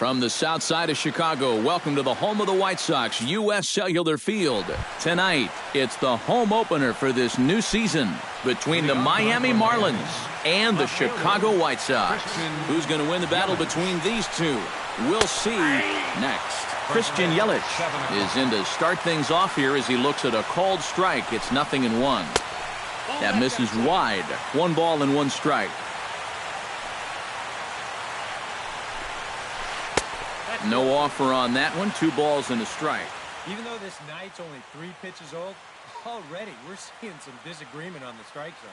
From the south side of Chicago, welcome to the home of the White Sox, U.S. Cellular Field. Tonight, it's the home opener for this new season between the Miami Marlins and the Chicago White Sox. Who's going to win the battle between these two? We'll see next. Christian Yelich is in to start things off here as he looks at a called strike. It's 0-1. That misses wide. 1 ball and 1 strike. No offer on that one. 2 balls and a strike. Even though this night's only 3 pitches old, already we're seeing some disagreement on the strike zone.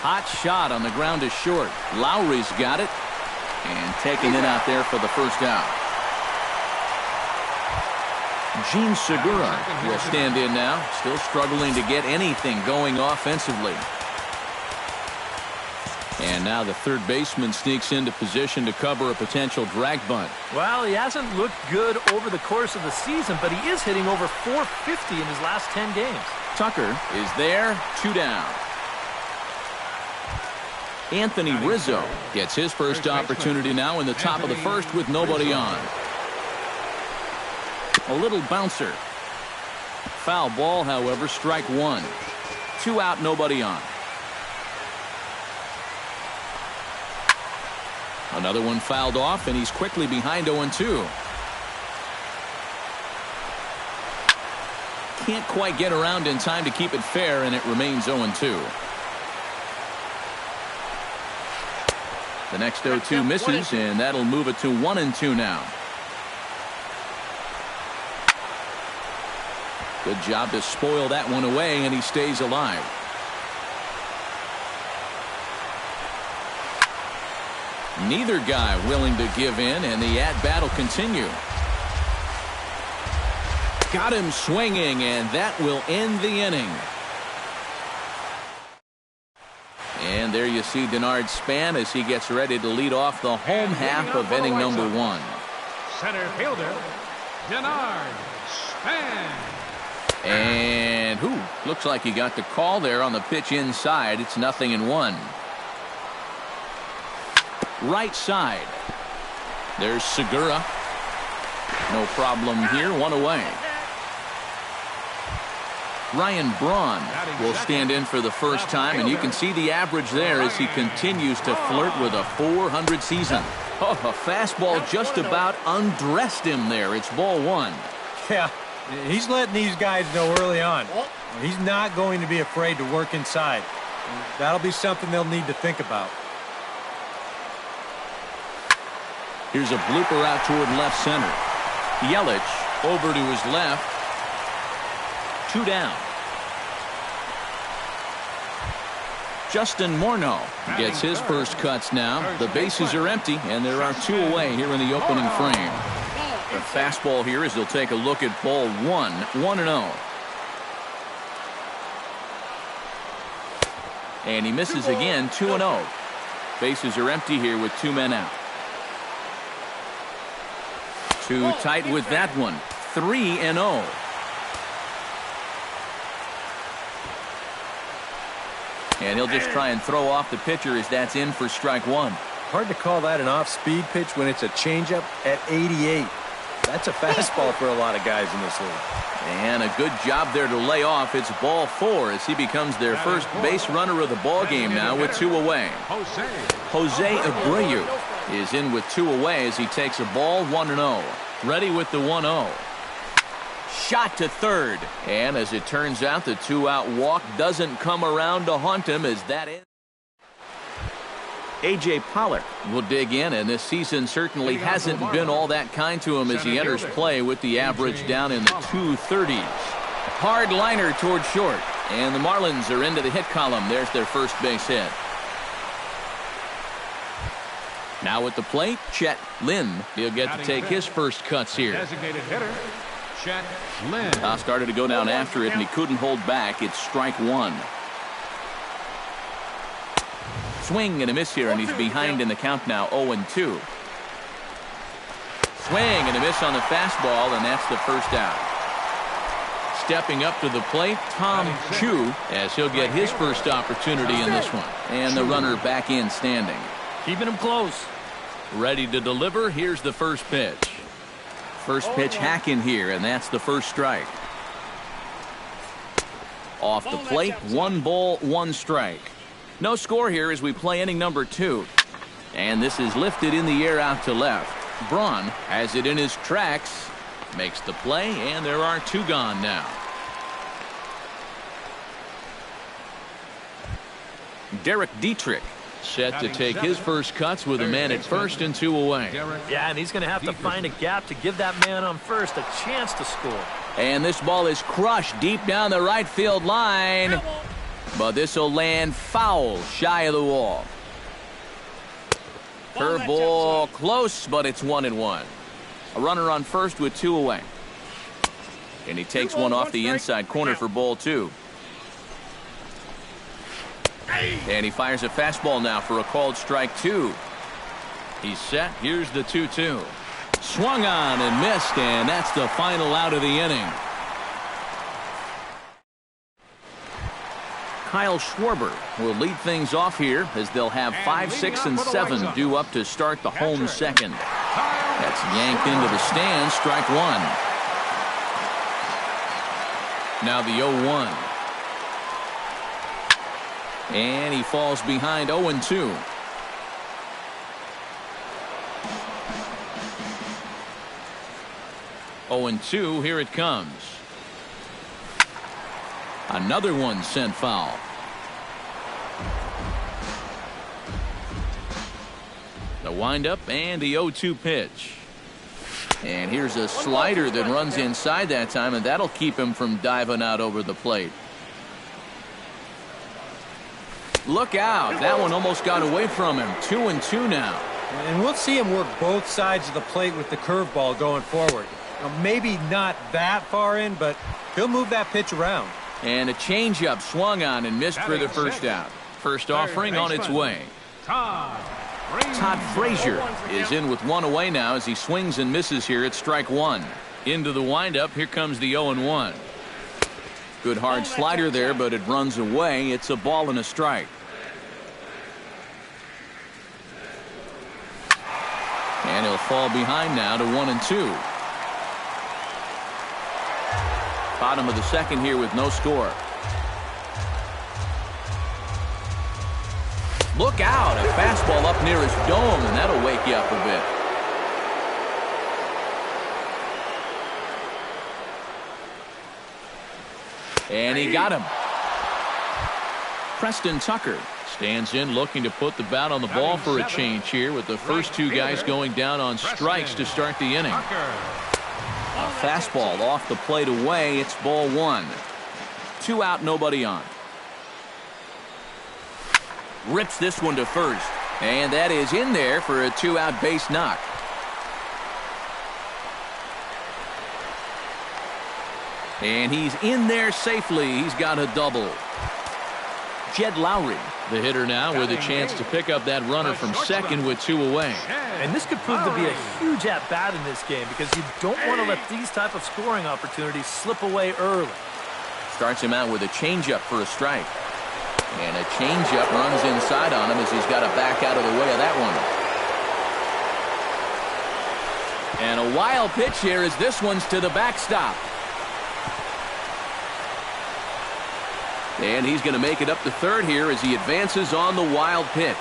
Hot shot on the ground is short. Lowry's got it and taking it out there for the first out. Gene Segura will stand in now, still struggling to get anything going offensively. And now the third baseman sneaks into position to cover a potential drag bunt. Well, he hasn't looked good over the course of the season, but he is hitting over .450 in his last 10 games. Tucker is there, 2 down. Anthony Rizzo gets his first opportunity now in the top of the first with nobody on. A little bouncer. Foul ball, however, strike 1. 2 out, nobody on. Another one fouled off, and he's quickly behind 0-2. Can't quite get around in time to keep it fair, and it remains 0-2. The next 0-2 misses, and that'll move it to 1-2 now. Good job to spoil that one away, and he stays alive. Neither guy willing to give in, and the at-bat will continue. Got him swinging, and that will end the inning. And there you see Denard Span as he gets ready to lead off the home half of inning number 1. Center fielder, Denard Span. And looks like he got the call there on the pitch inside. It's 0-1. Right side. There's Segura. No problem here. 1 away. Ryan Braun will stand in for the first time, and you can see the average there as he continues to flirt with a .400 season. Oh, a fastball just about undressed him there. It's ball one. Yeah, he's letting these guys know early on. He's not going to be afraid to work inside. That'll be something they'll need to think about. Here's a blooper out toward left center. Yelich over to his left. 2 down. Justin Morneau gets his first cuts now. The bases are empty, and there are 2 away here in the opening frame. The fastball here as they'll take a look at ball 1, 1-0. And he misses again, 2-0. Bases are empty here with 2 men out. Too tight with that one, 3-0. And he'll just try and throw off the pitcher as that's in for strike 1. Hard to call that an off-speed pitch when it's a changeup at 88. That's a fastball for a lot of guys in this league. And a good job there to lay off. It's ball 4 as he becomes their first base runner of the ball game now with 2 away. Jose Abreu is in with 2 away as he takes a ball, 1-0. Ready with the 1-0. Shot to third. And as it turns out, the 2-out walk doesn't come around to haunt him as that is. A.J. Pollock will dig in, and this season certainly hasn't been all that kind to him as he enters play with the average down in the 230s. Hard liner toward short, and the Marlins are into the hit column. There's their first base hit. Now at the plate, Chet Lynn. He'll get to take his first cuts here. Designated hitter, Chet Lynn. Started to go down after it, and he couldn't hold back. It's strike 1. Swing and a miss here, and he's behind in the count now, 0-2. Swing and a miss on the fastball, and that's the first out. Stepping up to the plate, Tom Chu, as he'll get his first opportunity in this one. And the runner back in standing. Keeping him close. Ready to deliver. Here's the first pitch. First pitch hacking here, and that's the first strike. Off the plate, 1 ball, 1 strike. No score here as we play inning number 2. And this is lifted in the air out to left. Braun has it in his tracks. Makes the play, and there are 2 gone now. Derek Dietrich set to take his first cuts with a man at first and 2 away. Yeah, and he's going to have to find a gap to give that man on first a chance to score. And this ball is crushed deep down the right field line. But this will land foul shy of the wall. Curveball close, but it's 1-1. A runner on first with 2 away. And he takes one off the inside corner for ball 2. And he fires a fastball now for a called strike 2. He's set. Here's the 2-2. Swung on and missed, and that's the final out of the inning. Kyle Schwarber will lead things off here as they'll have 5, 6, and 7 due up to start the home second. That's yanked into the stands, strike 1. Now the 0-1. And he falls behind 0-2. Here it comes. Another one sent foul. The windup and the 0-2 pitch. And here's a slider that runs inside that time, and that'll keep him from diving out over the plate. Look out. That one almost got away from him. 2-2 now. And we'll see him work both sides of the plate with the curveball going forward. Maybe not that far in, but he'll move that pitch around. And a changeup swung on and missed for the first out. First offering on its way. Todd Frazier is in with 1 away now as he swings and misses here at strike 1. Into the windup. Here comes the 0-1. Good hard slider there, but it runs away. It's a ball and a strike. And he'll fall behind now to 1-2. Bottom of the second here with no score. Look out, a fastball up near his dome, and that'll wake you up a bit. And he got him. Preston Tucker stands in looking to put the bat on the ball for a change here with the first two guys going down on strikes to start the inning. A fastball off the plate away. It's ball one. 2 out, nobody on. Rips this one to first. And that is in there for a 2-out base knock. And he's in there safely. He's got a double. Jed Lowry, the hitter now, with a chance to pick up that runner from second with 2 away. And this could prove to be a huge at-bat in this game because you don't want to let these type of scoring opportunities slip away early. Starts him out with a changeup for a strike. And a changeup runs inside on him as he's got to back out of the way of that one. And a wild pitch here as this one's to the backstop. And he's going to make it up to third here as he advances on the wild pitch.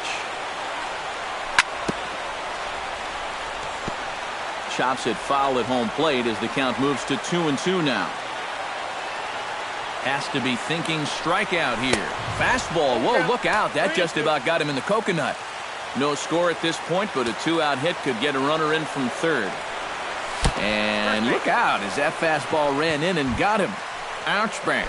Chops it foul at home plate as the count moves to 2-2 now. Has to be thinking strikeout here. Fastball. Whoa, look out. That just about got him in the coconut. No score at this point, but a 2-out hit could get a runner in from third. And look out as that fastball ran in and got him. Ouch, bang.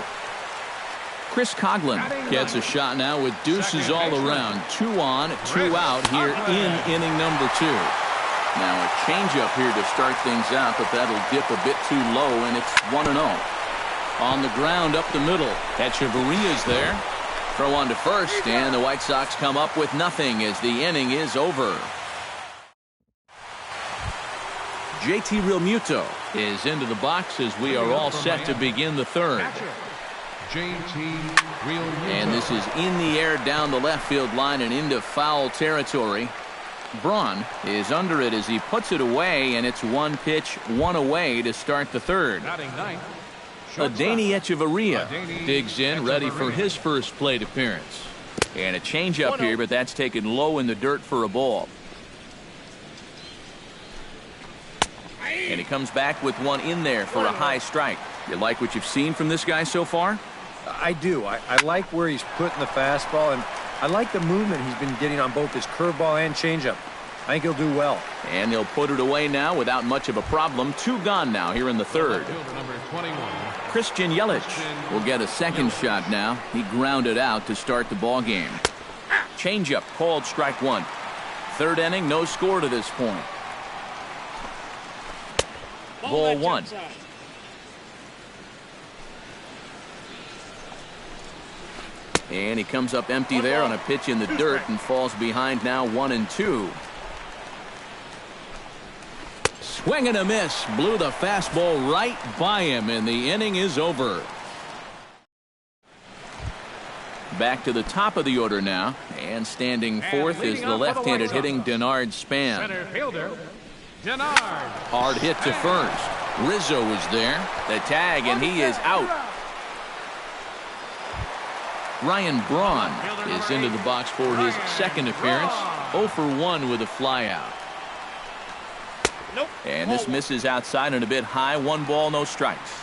Chris Coughlin gets a shot now with deuces all around. 2 on, 2 out here in inning number 2. Now a changeup here to start things out, but that'll dip a bit too low, and it's 1-0. On the ground up the middle. Echeverria's there. Throw on to first, and the White Sox come up with nothing as the inning is over. JT Realmuto is into the box as we are all set to begin the third. And this is in the air down the left field line and into foul territory. Braun is under it as he puts it away, and it's 1 pitch, 1 away to start the third. Adeiny Echeverria digs in, ready for his first plate appearance. And a changeup here, but that's taken low in the dirt for a ball. And he comes back with one in there for a high strike. You like what you've seen from this guy so far? I do. I like where he's putting the fastball, and I like the movement he's been getting on both his curveball and changeup. I think he'll do well. And he'll put it away now without much of a problem. 2 gone now here in the third. Christian Yelich will get a second shot now. He grounded out to start the ball game. Changeup called strike 1. Third inning, no score to this point. Ball 1. And he comes up empty there on a pitch in the dirt and falls behind now 1-2. Swing and a miss. Blew the fastball right by him, and the inning is over. Back to the top of the order now. And standing fourth is the left-handed hitting Denard Span. Center fielder, Denard. Hard hit to first. Rizzo is there. The tag, and he is out. Ryan Braun is into the box for his second appearance. 0 for 1 with a flyout. And this misses outside and a bit high. 1 ball, no strikes.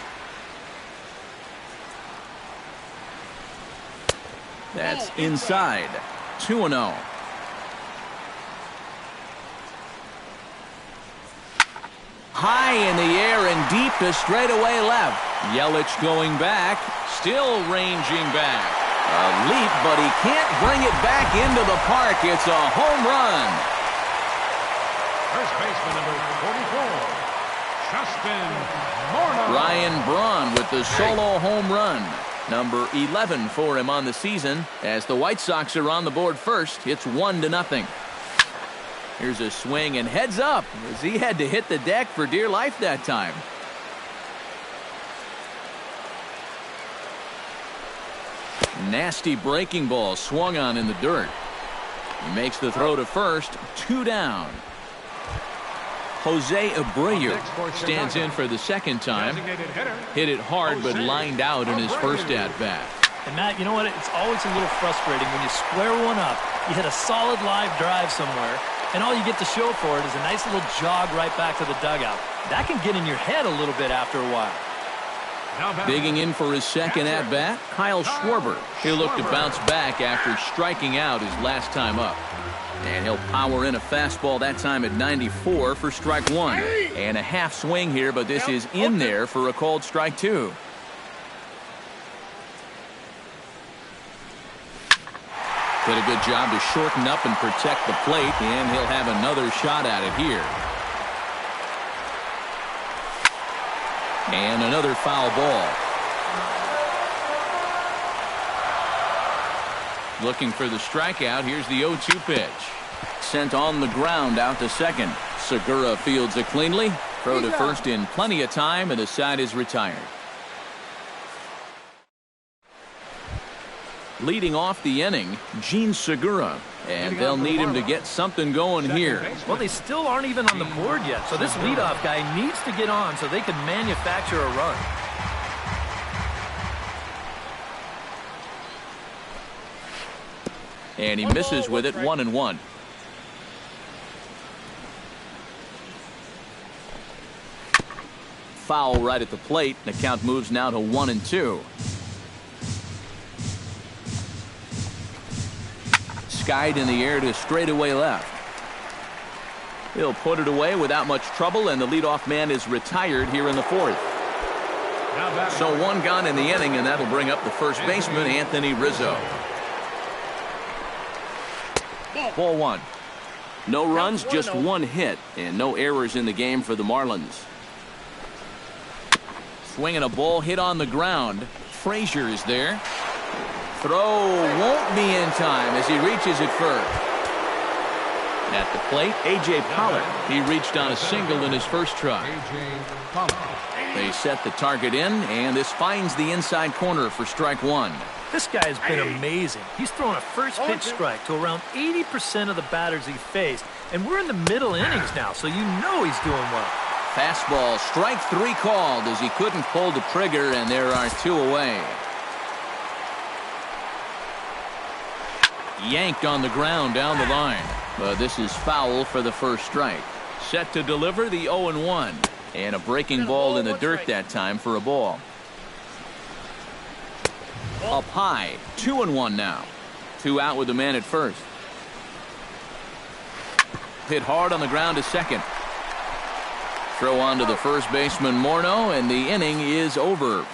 That's inside. 2-0. High in the air and deep to straightaway left. Yelich going back, still ranging back. A leap, but he can't bring it back into the park. It's a home run. First baseman number 44, Justin Morneau. Ryan Braun with the solo home run. Number 11 for him on the season. As the White Sox are on the board first, it's 1-0. Here's a swing and heads up as he had to hit the deck for dear life that time. Nasty breaking ball swung on in the dirt. He makes the throw to first. 2 down. Jose Abreu stands in for the second time. Hit it hard, but lined out in his first at-bat. And Matt, you know what? It's always a little frustrating when you square one up, you hit a solid live drive somewhere, and all you get to show for it is a nice little jog right back to the dugout. That can get in your head a little bit after a while. Digging in for his second at-bat, Kyle Schwarber. He'll look to bounce back after striking out his last time up. And he'll power in a fastball that time at 94 for strike one. And a half swing here, but this is in there for a called strike two. Did a good job to shorten up and protect the plate, and he'll have another shot at it here. And another foul ball. Looking for the strikeout. Here's the 0-2 pitch. Sent on the ground out to second. Segura fields it cleanly. Throw to first in plenty of time, and the side is retired. Leading off the inning, Gene Segura. And they'll need him to get something going here. Well, they still aren't even on the board yet, so this leadoff guy needs to get on so they can manufacture a run. And he misses with it, 1-1. Foul right at the plate. The count moves now to 1-2. Skied in the air to straightaway left. He'll put it away without much trouble, and the leadoff man is retired here in the fourth. So one gone in the inning, and that'll bring up the first baseman, Anthony Rizzo. Ball one. No runs, just one hit, and no errors in the game for the Marlins. Swinging a ball hit on the ground. Frazier is there. Throw won't be in time as he reaches it first. At the plate, A.J. Pollard. He reached on a single in his first try. They set the target in, and this finds the inside corner for strike one. This guy's been amazing. He's thrown a first pitch strike to around 80% of the batters he faced, and we're in the middle innings now, so you know he's doing well. Fastball, strike three called as he couldn't pull the trigger, and there are two away. Yanked on the ground down the line. But this is foul for the first strike. Set to deliver the 0-1. And a breaking ball in the dirt that time for a ball. Up high, 2-1 now. Two out with the man at first. Hit hard on the ground to second. Throw on to the first baseman Morneau, and the inning is over.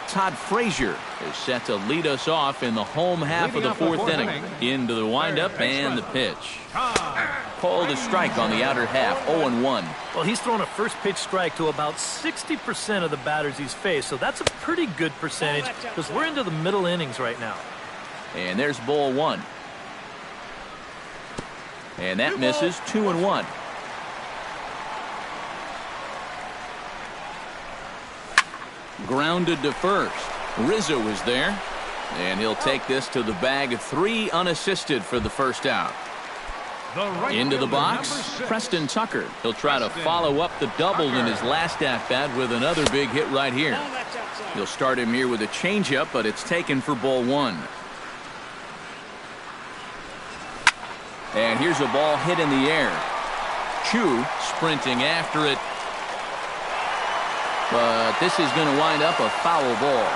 Todd Frazier is set to lead us off in the home half of the fourth inning. Into the windup and the pitch. Called a strike on the outer half, 0-1. Well, he's thrown a first pitch strike to about 60% of the batters he's faced, so that's a pretty good percentage because we're into the middle innings right now. And there's ball one. And that misses, 2-1. Grounded to first. Rizzo is there. And he'll take this to the bag. 3 unassisted for the first out. Into the box, Preston Tucker. He'll try to follow up the double in his last at-bat with another big hit right here. He'll start him here with a changeup, but it's taken for ball one. And here's a ball hit in the air. Chu sprinting after it. But this is going to wind up a foul ball.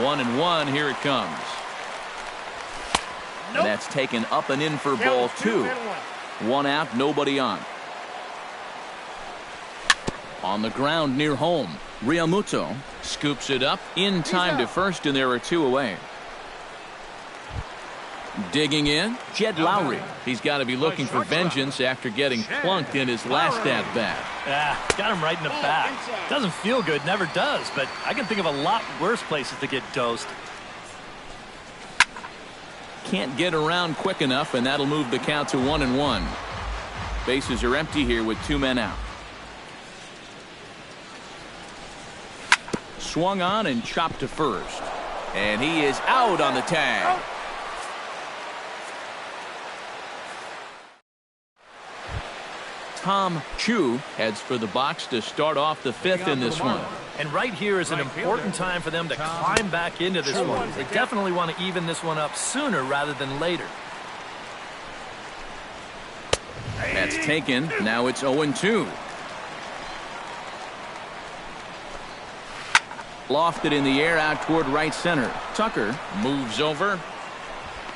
1-1, here it comes. And that's taken up and in for ball two. One out, nobody on. On the ground near home, Realmuto scoops it up in time to first, and there are two away. Digging in, Jed Lowry. He's got to be looking for vengeance after getting plunked in his last at-bat. Got him right in the back. Doesn't feel good, never does, but I can think of a lot worse places to get dosed. Can't get around quick enough, and that'll move the count to 1-1. Bases are empty here with 2 men out. Swung on and chopped to first. And he is out on the tag. Tom Chu heads for the box to start off the fifth in this one. And right here is an important time for them to climb back into this one. They definitely want to even this one up sooner rather than later. That's taken. Now it's 0-2. Lofted in the air out toward right center. Tucker moves over,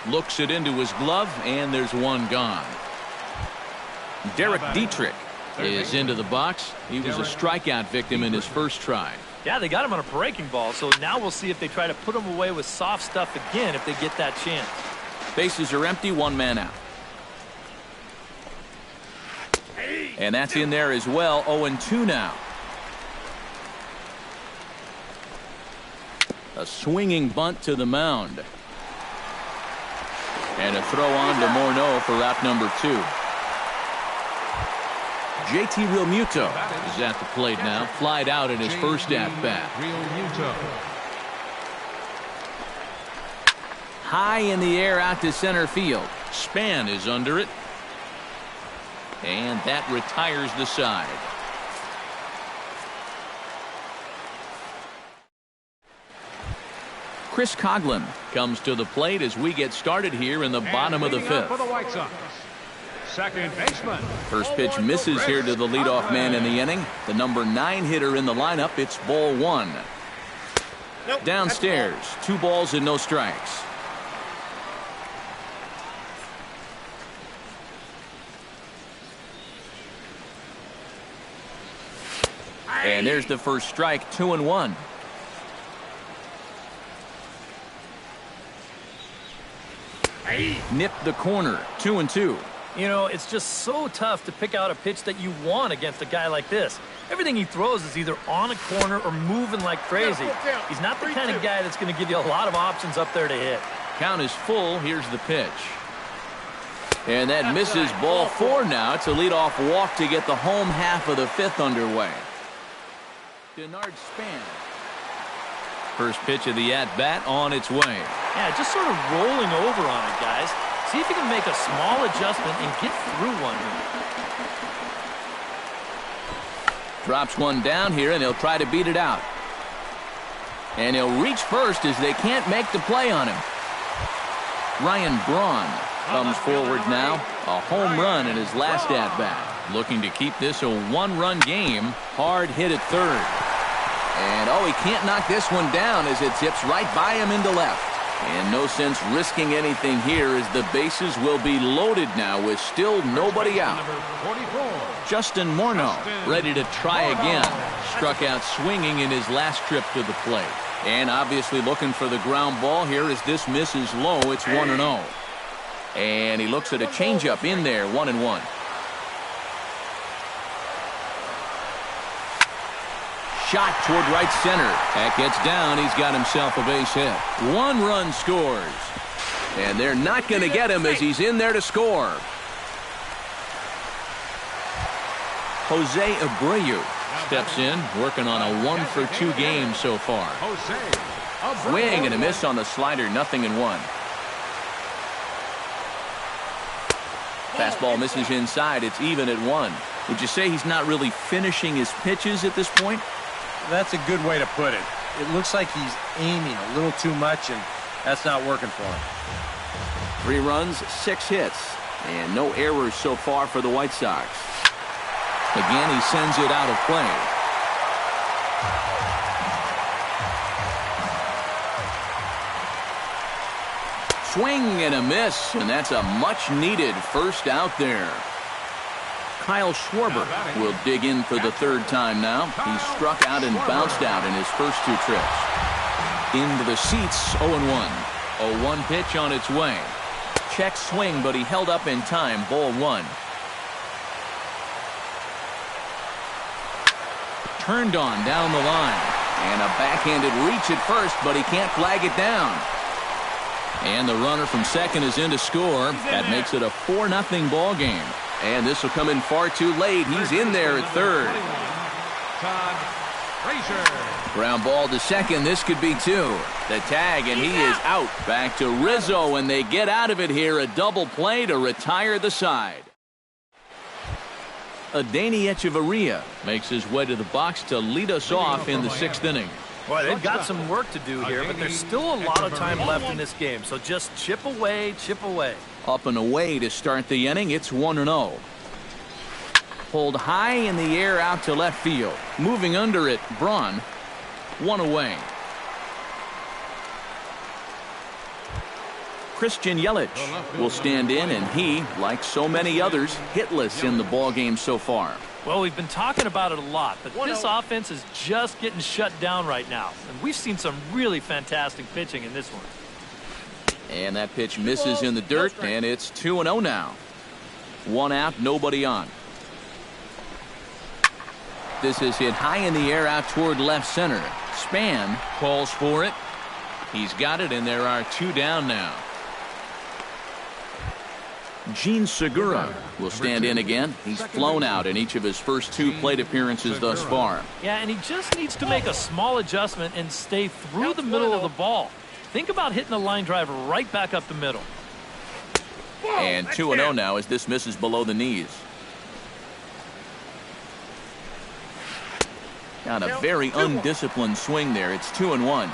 looks it into his glove, and there's one gone. Derek Dietrich is into the box. He was a strikeout victim in his first try. Yeah, they got him on a breaking ball, so now we'll see if they try to put him away with soft stuff again if they get that chance. Bases are empty, one man out. And that's in there as well. 0-2 now. A swinging bunt to the mound. And a throw on to Morneau for out number 2. JT Realmuto is at the plate now. Flied out in his first at-bat. High in the air out to center field. Span is under it. And that retires the side. Chris Coghlan comes to the plate as we get started here in the bottom of the fifth. For the White Sox, second baseman. First pitch misses here to the leadoff man in the inning. The number 9 hitter in the lineup. It's ball 1. Downstairs, 2 balls and no strikes. And there's the first strike, 2-1. Nipped the corner, 2-2. You know, it's just so tough to pick out a pitch that you want against a guy like this. Everything he throws is either on a corner or moving like crazy. He's not the kind of guy that's going to give you a lot of options up there to hit. Count is full. Here's the pitch. And that misses ball 4 now to lead off walk to get the home half of the fifth underway. Denard Span. First pitch of the at-bat on its way. Yeah, just sort of rolling over on it, guys. See if you can make a small adjustment and get through one here. Drops one down here, and he'll try to beat it out. And he'll reach first as they can't make the play on him. Ryan Braun comes forward now. A home run in his last at-bat. Looking to keep this a one-run game. Hard hit at third. And, he can't knock this one down as it zips right by him into left. And no sense risking anything here as the bases will be loaded now with still nobody out. Justin Morneau ready to try again. Struck out swinging in his last trip to the plate. And obviously looking for the ground ball here as this misses low. It's 1-0. And he looks at a changeup in there, 1-1. Shot toward right center. That gets down. He's got himself a base hit. 1 run scores. And they're not going to get him as he's in there to score. Jose Abreu steps in, working on a 1-for-2 game so far. Swing and a miss on the slider, 0-1. Fastball misses inside. It's even at 1. Would you say he's not really finishing his pitches at this point? That's a good way to put it. It looks like he's aiming a little too much, and that's not working for him. 3 runs, 6 hits, and no errors so far for the White Sox. Again, he sends it out of play. Swing and a miss, and that's a much-needed first out there. Kyle Schwarber will dig in for the 3rd time now. He struck out and bounced out in his first 2 trips. Into the seats, 0-1. A 1 pitch on its way. Check swing, but he held up in time. Ball 1. Turned on down the line. And a backhanded reach at first, but he can't flag it down. And the runner from second is in to score. That makes it a 4-0 ball game. And this will come in far too late. He's in there at third. Ground ball to second. This could be 2. The tag, and he is out. Back to Rizzo, and they get out of it here. A double play to retire the side. Adeiny Echeverria makes his way to the box to lead us off in the 6th inning. Boy, they've got some work to do here, but there's still a lot of time left in this game. So just chip away, chip away. Up and away to start the inning. It's 1-0. Pulled high in the air out to left field. Moving under it, Braun. 1 away. Christian Yelich will stand in, and he, like so many others, hitless in the ballgame so far. Well, we've been talking about it a lot, but this offense is just getting shut down right now. And we've seen some really fantastic pitching in this one. And that pitch misses in the dirt, and it's 2-0 now. 1 out, nobody on. This is hit high in the air out toward left center. Span calls for it. He's got it, and there are 2 down now. Gene Segura will stand in again. He's flown out in each of his first 2 plate appearances thus far. Yeah, and he just needs to make a small adjustment and stay through the middle of the ball. Think about hitting a line drive right back up the middle. And 2-0 now as this misses below the knees. Got a very undisciplined swing there. It's 2-1.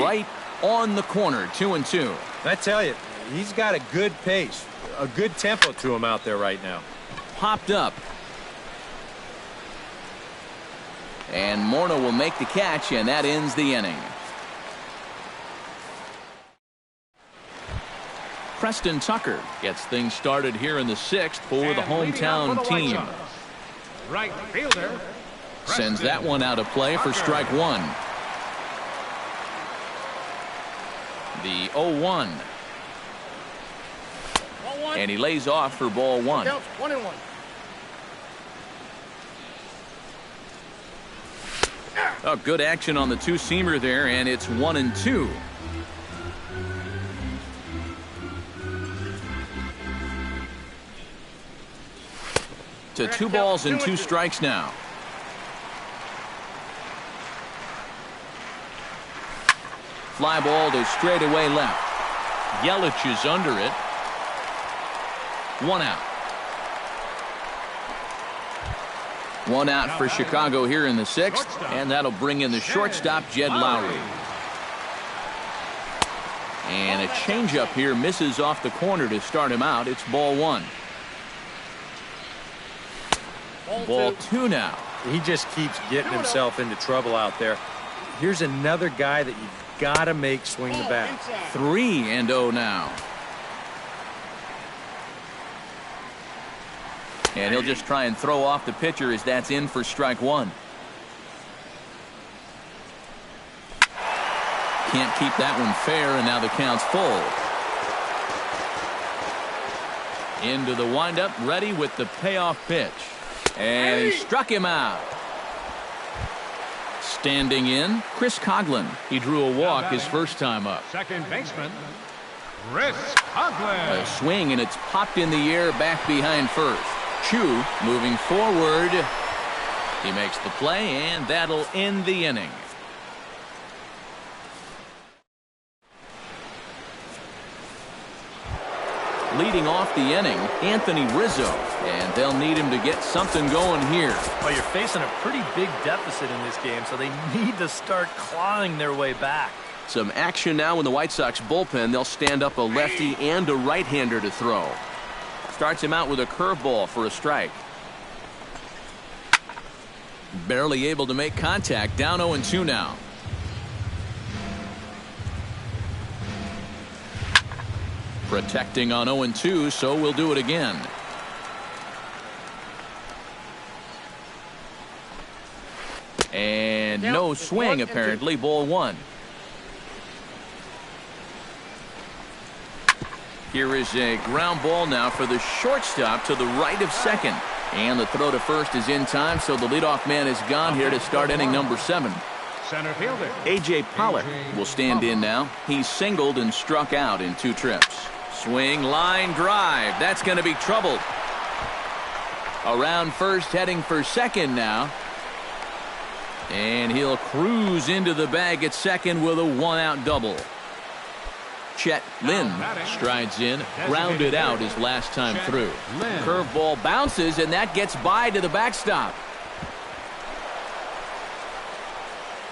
Right on the corner, 2-2. I tell you, he's got a good pace, a good tempo to him out there right now. Popped up. And Morneau will make the catch, and that ends the inning. Preston Tucker gets things started here in the 6th for the hometown team. Right fielder. Sends that one out of play for strike 1. The 0-1. And he lays off for ball 1. 1-1. Oh, good action on the 2-seamer there, and it's 1-2. To 2 balls and 2 strikes now. Fly ball to straightaway left. Yelich is under it. 1 out. 1 out for Chicago here in the 6th, and that'll bring in the shortstop, Jed Lowry. And a changeup here misses off the corner to start him out. It's ball 1. Ball 2 now. He just keeps getting himself into trouble out there. Here's another guy that you've got to make swing the bat. 3-0 now. And he'll just try and throw off the pitcher as that's in for strike 1. Can't keep that one fair, and now the count's full. Into the windup, ready with the payoff pitch. And he struck him out. Standing in, Chris Coghlan. He drew a walk his first time up. Second baseman, Chris Coghlan. A swing, and it's popped in the air back behind first. Chu moving forward. He makes the play, and that'll end the inning. Leading off the inning, Anthony Rizzo, and they'll need him to get something going here. Well, you're facing a pretty big deficit in this game, so they need to start clawing their way back. Some action now in the White Sox bullpen. They'll stand up a lefty and a right-hander to throw. Starts him out with a curveball for a strike. Barely able to make contact. Down 0-2 now. Protecting on 0-2, so we'll do it again. And no swing, apparently. Ball 1. Here is a ground ball now for the shortstop to the right of second. And the throw to first is in time, so the leadoff man is gone here to start inning number 7. Center fielder. A.J. Pollock will stand in now. He's singled and struck out in 2 trips. Swing, line drive. That's going to be troubled. Around first, heading for second now. And he'll cruise into the bag at second with a 1-out double. Chet Lynn strides in, grounded out his last time through. Curveball bounces, and that gets by to the backstop.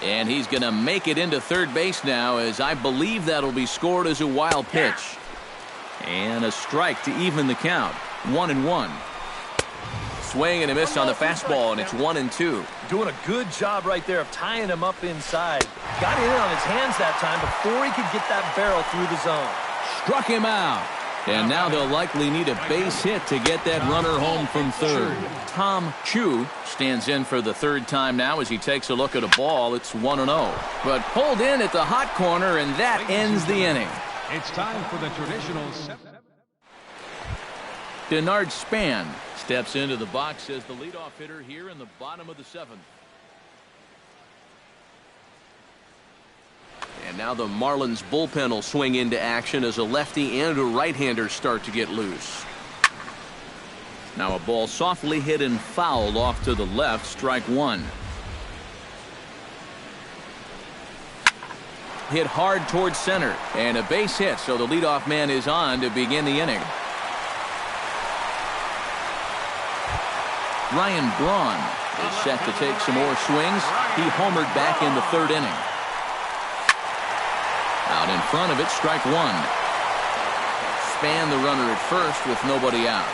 And he's going to make it into third base now, as I believe that'll be scored as a wild pitch. And a strike to even the count. 1-1. Swing and a miss on the fastball, and it's 1-2. Doing a good job right there of tying him up inside. Got it in on his hands that time before he could get that barrel through the zone. Struck him out. And now they'll likely need a base hit to get that runner home from third. Tom Chu stands in for the third time now as he takes a look at a ball. It's 1-0. But pulled in at the hot corner, and that ends the inning. It's time for the traditional. Denard Span steps into the box as the leadoff hitter here in the bottom of the seventh. And now the Marlins bullpen will swing into action as a lefty and a right-hander start to get loose. Now a ball softly hit and fouled off to the left, strike one. Hit hard towards center, and a base hit, so the leadoff man is on to begin the inning. Ryan Braun is set to take some more swings. He homered back in the third inning. Out in front of it, strike one. Span the runner at first with nobody out.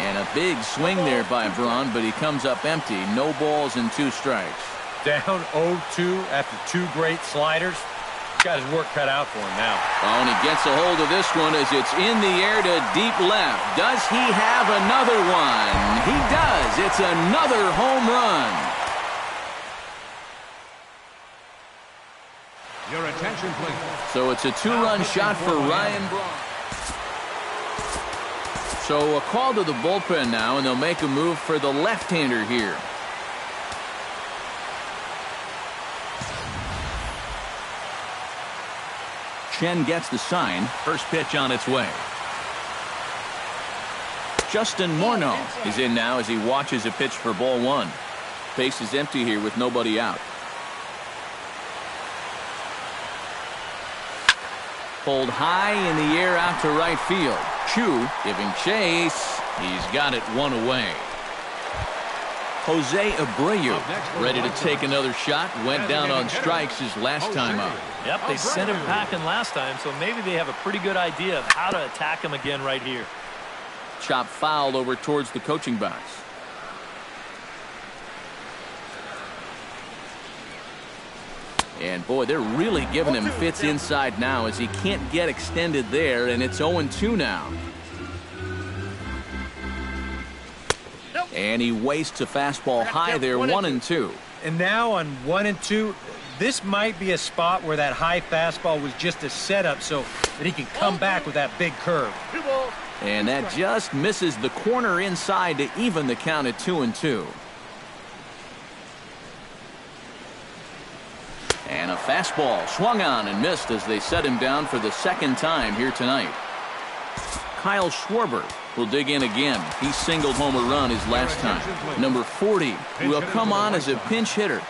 And a big swing there by Braun, but he comes up empty. No balls and 2 strikes. Down 0-2 after 2 great sliders. He's got his work cut out for him now. Oh, and he gets a hold of this one as it's in the air to deep left. Does he have another one? He does. It's another home run. Your attention, please. So it's a 2-run shot for Ryan Braun. So a call to the bullpen now, and they'll make a move for the left-hander here. Chen gets the sign. First pitch on its way. Justin Morneau is in now as he watches a pitch for ball one. Base is empty here with nobody out. Pulled high in the air out to right field. Chu giving chase. He's got it one away. Jose Abreu ready to take another shot. Went down on strikes his last time up. Yep, they sent him packing last time, so maybe they have a pretty good idea of how to attack him again right here. Chop fouled over towards the coaching box. And boy, they're really giving him fits inside now as he can't get extended there, and it's 0-2 now. And he wastes a fastball high there, 1-2. And now on 1-2, this might be a spot where that high fastball was just a setup so that he can come back with that big curve. And that just misses the corner inside to even the count at 2-2. And a fastball swung on and missed as they set him down for the second time here tonight. Kyle Schwarber will dig in again. He singled home a run his last time. Number 40 will come on as a pinch hitter.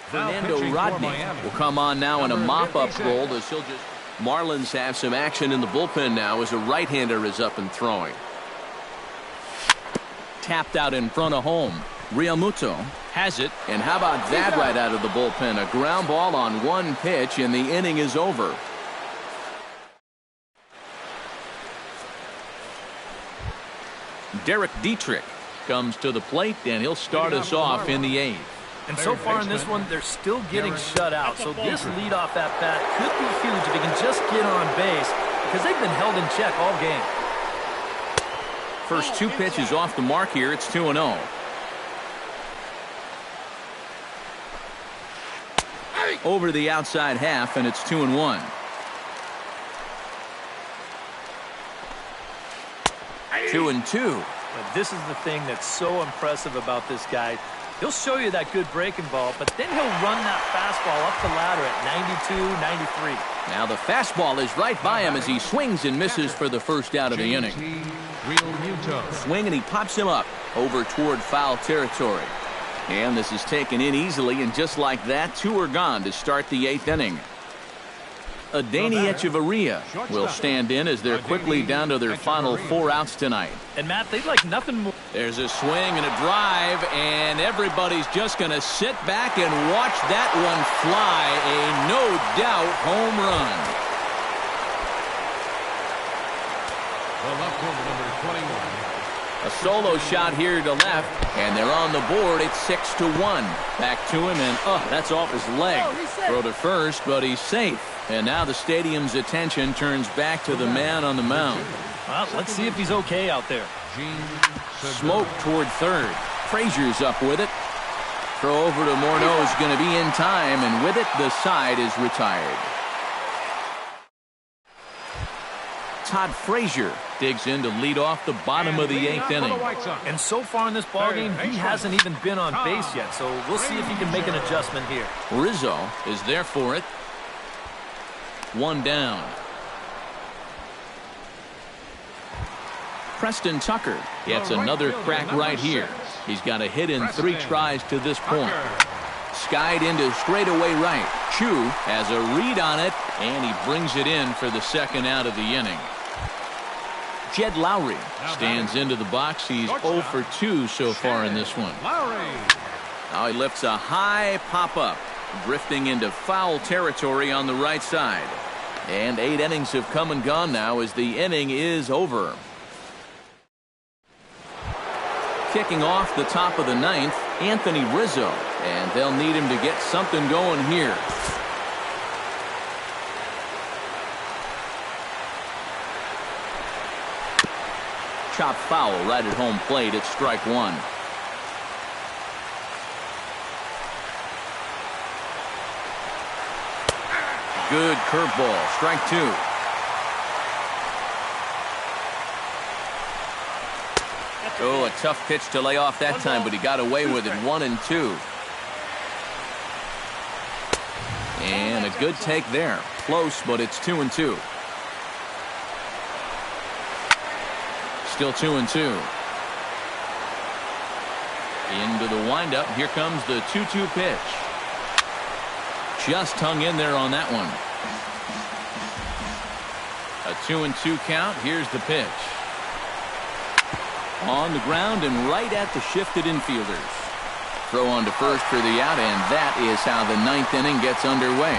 Fernando Rodney will come on now in a mop-up role. Marlins have some action in the bullpen now as a right-hander is up and throwing. Tapped out in front of home. Realmuto has it, and how about that right out of the bullpen? A ground ball on one pitch, and the inning is over. Derek Dietrich comes to the plate, and he'll start us off in the eighth. And so far in this one, they're still getting shut out. So this leadoff at-bat could be huge if he can just get on base, because they've been held in check all game. First 2 pitches off the mark here. It's 2-0. Over the outside half, and it's 2-1. Two and two. But this is the thing that's so impressive about this guy. He'll show you that good breaking ball, but then he'll run that fastball up the ladder at 92, 93. Now the fastball is right by him as he swings and misses for the first out of the inning. Swing and he pops him up over toward foul territory. And this is taken in easily, and just like that, 2 are gone to start the 8th inning. Adani Echeverria will stand in as they're quickly down to their final 4 outs tonight. And Matt, they'd like nothing more. There's a swing and a drive, and everybody's just going to sit back and watch that one fly. A no-doubt home run. The left fielder, number 21. A solo shot here to left, and they're on the board. It's 6-1. Back to him, and that's off his leg. Throw to first, but he's safe. And now the stadium's attention turns back to the man on the mound. Well, let's see if he's okay out there. Smoke toward third. Frazier's up with it. Throw over to Morneau is going to be in time, and with it, the side is retired. Todd Frazier digs in to lead off the bottom of the 8th inning. And so far in this ballgame, he hasn't even been on base yet, so we'll see if he can make an adjustment here. Rizzo is there for it. 1 down. Preston Tucker gets another crack right here. He's got a hit in 3 tries to this point. Skied into straightaway right. Chu has a read on it, and he brings it in for the 2nd out of the inning. Jed Lowry stands into the box. He's 0 for 2 so far in this one. Now he lifts a high pop-up, drifting into foul territory on the right side. And 8 innings have come and gone now as the inning is over. Kicking off the top of the 9th, Anthony Rizzo. And they'll need him to get something going here. Chop foul right at home plate. It's strike 1. Good curveball. Strike 2. Oh, a tough pitch to lay off that time, but he got away with it. 1-2. And a good take there. Close, but it's 2-2. Still 2-2. Into the windup. Here comes the 2-2 pitch. Just hung in there on that one. A 2-2 count. Here's the pitch. On the ground and right at the shifted infielders. Throw on to first for the out, and that is how the 9th inning gets underway.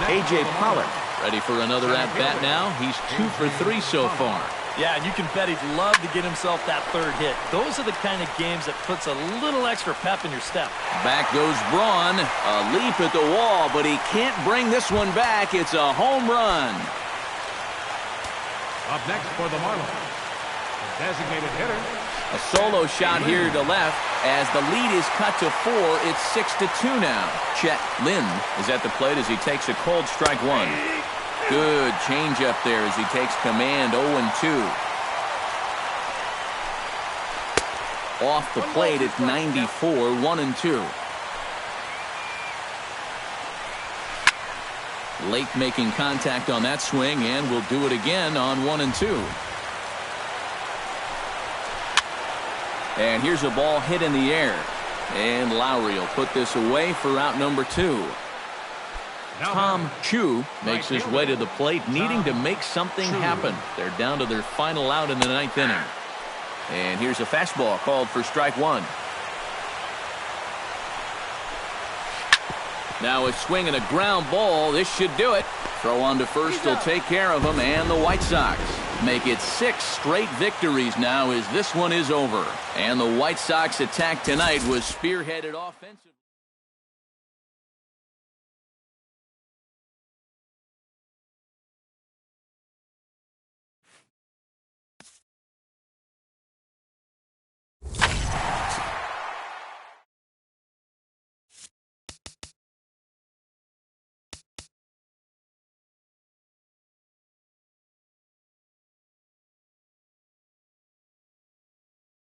A.J. Pollock ready for another at-bat now. He's 2 for 3 so far. Yeah, and you can bet he'd love to get himself that 3rd hit. Those are the kind of games that puts a little extra pep in your step. Back goes Braun. A leap at the wall, but he can't bring this one back. It's a home run. Up next for the Marlins, the designated hitter. A solo shot here to left. As the lead is cut to 4, it's 6-2 now. Chet Lynn is at the plate as he takes a cold strike 1. Good change up there as he takes command. 0-2. Off the plate at 94. 1-2. Lake making contact on that swing, and will do it again on 1-2. And here's a ball hit in the air. And Lowry will put this away for out number 2. Tom Chu makes his way to the plate, needing to make something happen. They're down to their final out in the 9th inning. And here's a fastball called for strike 1. Now a swing and a ground ball. This should do it. Throw on to first will take care of him, and the White Sox make it 6 straight victories now as this one is over. And the White Sox attack tonight was spearheaded offensively.